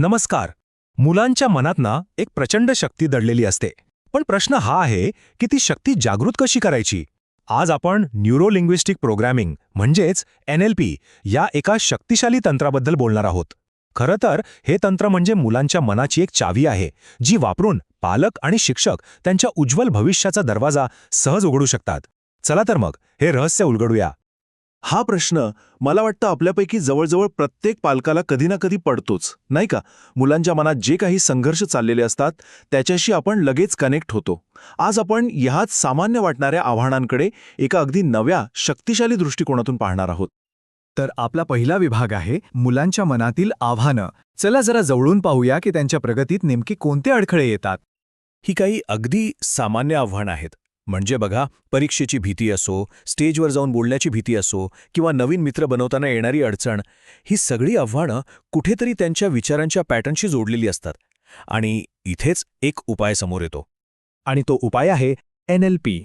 नमस्कार. मुलांच्या मनात ना एक प्रचंड शक्ती दडलेली असते. पण प्रश्न हा आहे की ती शक्ती जागृत कशी करायची. आज आपण न्यूरो लिंग्विस्टिक प्रोग्रॅमिंग म्हणजेच NLP या एका शक्तिशाली तंत्राबद्दल बोलणार आहोत. खरं तर हे तंत्र म्हणजे मुलांच्या मनाची एक चावी आहे, जी वापरून पालक आणि शिक्षक त्यांच्या उज्ज्वल भविष्याचा दरवाजा सहज उघडू शकतात. चला तर मग हे रहस्य उलगडूया. हा प्रश्न मला वाटतं आपल्यापैकी जवळजवळ प्रत्येक पालकाला कधी ना कधी पडतोच, नाही का? मुलांच्या मनात जे काही संघर्ष चाललेले असतात त्याच्याशी आपण लगेच कनेक्ट होतो. आज आपण ह्याच सामान्य वाटणाऱ्या आव्हानांकडे एका अगदी नव्या, शक्तिशाली दृष्टिकोनातून पाहणार आहोत. तर आपला पहिला विभाग आहे मुलांच्या मनातील आव्हानं. चला जरा जवळून पाहूया की त्यांच्या प्रगतीत नेमके कोणते अडखळे येतात. ही काही अगदी सामान्य आव्हानं आहेत. म्हणजे बघा, परीक्षेची भीती असो, स्टेजवर जाऊन बोलण्याची भीती असो किंवा नवीन मित्र बनवताना येणारी अडचण, ही सगळी आव्हानं कुठेतरी त्यांच्या विचारांच्या पॅटर्नशी जोडलेली असतात. आणि इथेच एक उपाय समोर येतो. आणि तो उपाय आहे NLP.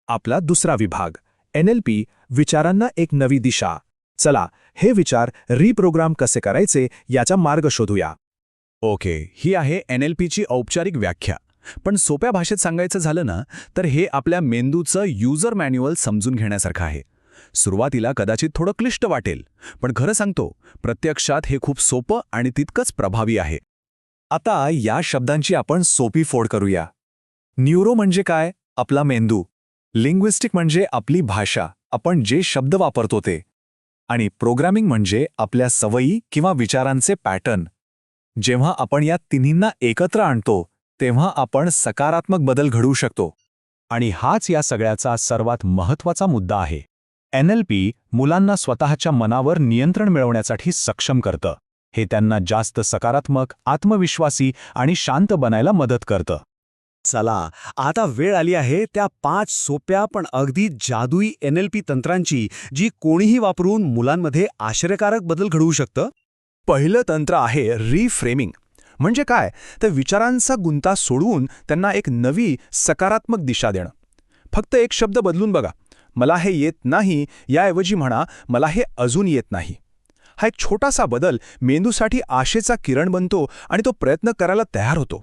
आपला दुसरा विभाग NLP, विचारांना एक नवी दिशा. चला हे विचार रिप्रोग्राम कसे करायचे याचा मार्ग शोधूया. ओके, ही आहे NLPची औपचारिक व्याख्या. पण सोप्या भाषेत सांगायचं झालं ना, तर हे आपल्या मेंदूचं युजर मॅन्युअल समजून घेण्यासारखं आहे. सुरुवातीला कदाचित थोडं क्लिष्ट वाटेल, पण खरं सांगतो, प्रत्यक्षात हे खूप सोपं आणि तितकंच प्रभावी आहे. आता या शब्दांची आपण सोपी फोड करूया. न्यूरो म्हणजे काय? आपला मेंदू. लिंग्विस्टिक म्हणजे आपली भाषा, आपण जे शब्द वापरतो ते. आणि प्रोग्रामिंग म्हणजे आपल्या सवयी किंवा विचारांचे पॅटर्न. जेव्हा आपण या तिन्हींना एकत्र आणतो तेव्हा आपण सकारात्मक बदल घडवू शकतो. आणि हाच या सगळ्याचा सर्वात महत्त्वाचा मुद्दा आहे. NLP मुलांना स्वतःच्या मनावर नियंत्रण मिळवण्यासाठी सक्षम करतं. हे त्यांना जास्त सकारात्मक, आत्मविश्वासी आणि शांत बनायला मदत करतं. चला, आता वेळ आली आहे त्या 5 सोप्या पण अगदी जादुई NLP तंत्रांची, जी कोणीही वापरून मुलांमध्ये आश्चर्यकारक बदल घडवू शकतं. पहिलं तंत्र आहे रिफ्रेमिंग. म्हणजे काय? तर विचारांचा गुंता सोडवून त्यांना एक नवी सकारात्मक दिशा देणं. फक्त एक शब्द बदलून बघा. मला हे येत नाही याऐवजी म्हणा, मला हे अजून येत नाही. हा एक छोटासा बदल मेंदूसाठी आशेचा किरण बनतो आणि तो प्रयत्न करायला तयार होतो.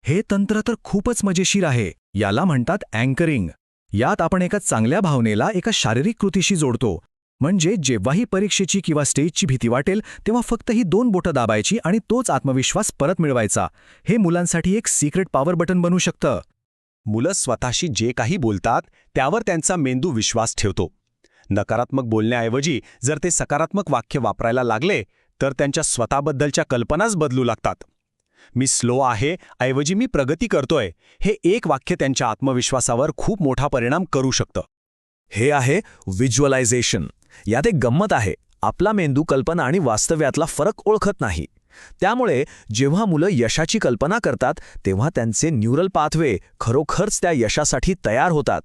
हे तंत्र तर खूपच मजेशीर आहे. याला म्हणतात अँकरिंग. यात आपण एका चांगल्या भावनेला एका शारीरिक कृतीशी जोडतो. म्हणजे जेव्हाही परीक्षेची किंवा स्टेजची भीती वाटेल तेव्हा फक्त ही 2 बोटं दाबायची आणि तोच आत्मविश्वास परत मिळवायचा. हे मुलांसाठी एक सिक्रेट पॉवर बटन बनू शकतं. मुलं स्वतःशी जे काही बोलतात त्यावर त्यांचा मेंदू विश्वास ठेवतो. नकारात्मक बोलण्याऐवजी जर ते सकारात्मक वाक्य वापरायला लागले तर त्यांच्या स्वतःबद्दलच्या कल्पनाच बदलू लागतात. मी स्लो आहे ऐवजी मी प्रगती करतोय, हे एक वाक्य त्यांच्या आत्मविश्वासावर खूप मोठा परिणाम करू शकतं. हे आहे व्हिज्युअलायझेशन. यात एक गंमत आहे. आपला मेंदू कल्पना आणि वास्तव्यातला फरक ओळखत नाही. त्यामुळे जेव्हा मुलं यशाची कल्पना करतात तेव्हा त्यांचे न्यूरल पाथवे खरोखरच त्या यशासाठी तयार होतात.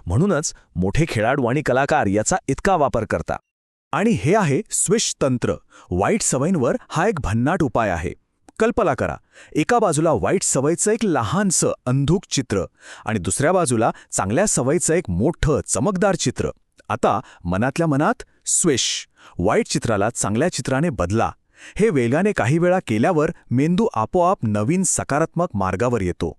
म्हणूनच मोठे खेळाडू आणि कलाकार याचा इतका वापर करतात. आणि हे आहे स्विच तंत्र. वाईट सवयींवर हा एक भन्नाट उपाय आहे. कल्पना करा, एका बाजूला वाईट सवयीचं एक लहानसं अंधुक चित्र आणि दुसऱ्या बाजूला चांगल्या सवयीचं एक मोठं चमकदार चित्र. आता मनातल्या मनात स्विश, वाईट चित्राला चांगल्या चित्राने बदला. हे वेगाने काही वेळा केल्यावर मेंदू आपोआप नवीन सकारात्मक मार्गावर येतो.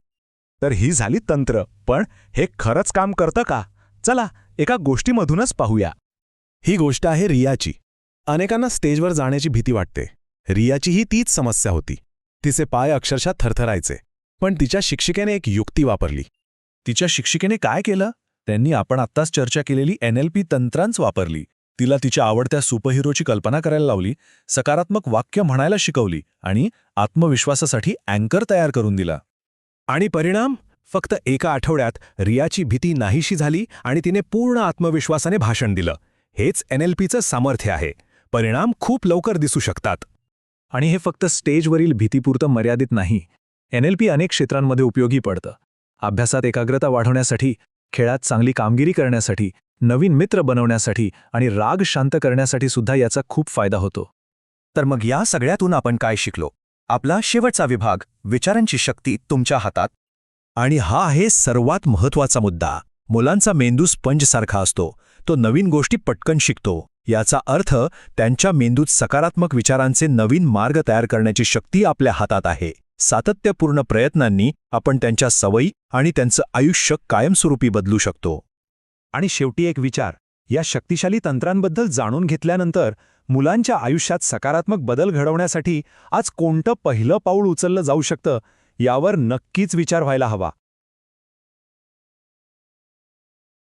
तर ही झाली तंत्र, पण हे खरंच काम करतं का? चला एका गोष्टीमधूनच पाहूया. ही गोष्ट आहे रियाची. अनेकांना स्टेजवर जाण्याची भीती वाटते. रियाचीही तीच समस्या होती. तिचे पाय अक्षरशः थरथरायचे. पण तिच्या शिक्षिकेने एक युक्ती वापरली. तिच्या शिक्षिकेने काय केलं? त्यांनी आपण आत्ताच चर्चा केलेली NLP तंत्रांच वापरली. तिला तिच्या आवडत्या सुपरहिरोची कल्पना करायला लावली, सकारात्मक वाक्य म्हणायला शिकवली आणि आत्मविश्वासासाठी अँकर तयार करून दिला. आणि परिणाम? फक्त एका आठवड्यात रियाची भीती नाहीशी झाली आणि तिने पूर्ण आत्मविश्वासाने भाषण दिलं. हेच NLPचं सामर्थ्य आहे. परिणाम खूप लवकर दिसू शकतात. आणि हे फक्त स्टेजवरील भीतीपुरतं मर्यादित नाही. NLP अनेक क्षेत्रांमध्ये उपयोगी पडतं. अभ्यासात एकाग्रता वाढवण्यासाठी, खेळात चांगली कामगिरी करण्यासाठी, नवीन मित्र बनवण्यासाठी आणि राग शांत करण्यासाठी सुद्धा याचा खूप फायदा होतो. तर मग या सगळ्यातून आपण काय शिकलो? आपला शेवटचा विभाग, विचारांची शक्ती तुमच्या हातात. आणि हा आहे सर्वात महत्त्वाचा मुद्दा. मुलांचा मेंदू स्पंजसारखा असतो. तो नवीन गोष्टी पटकन शिकतो. याचा अर्थ त्यांच्या मेंदूत सकारात्मक विचारांचे नवीन मार्ग तयार करण्याची शक्ती आपल्या हातात आहे. सातत्यपूर्ण प्रयत्नांनी आपण त्यांच्या सवयी आणि त्यांचं आयुष्य कायमस्वरूपी बदलू शकतो. आणि शेवटी एक विचार, या शक्तिशाली तंत्रांबद्दल जाणून घेतल्यानंतर मुलांच्या आयुष्यात सकारात्मक बदल घडवण्यासाठी आज कोणतं पहिलं पाऊल उचललं जाऊ शकतं यावर नक्कीच विचार व्हायला हवा.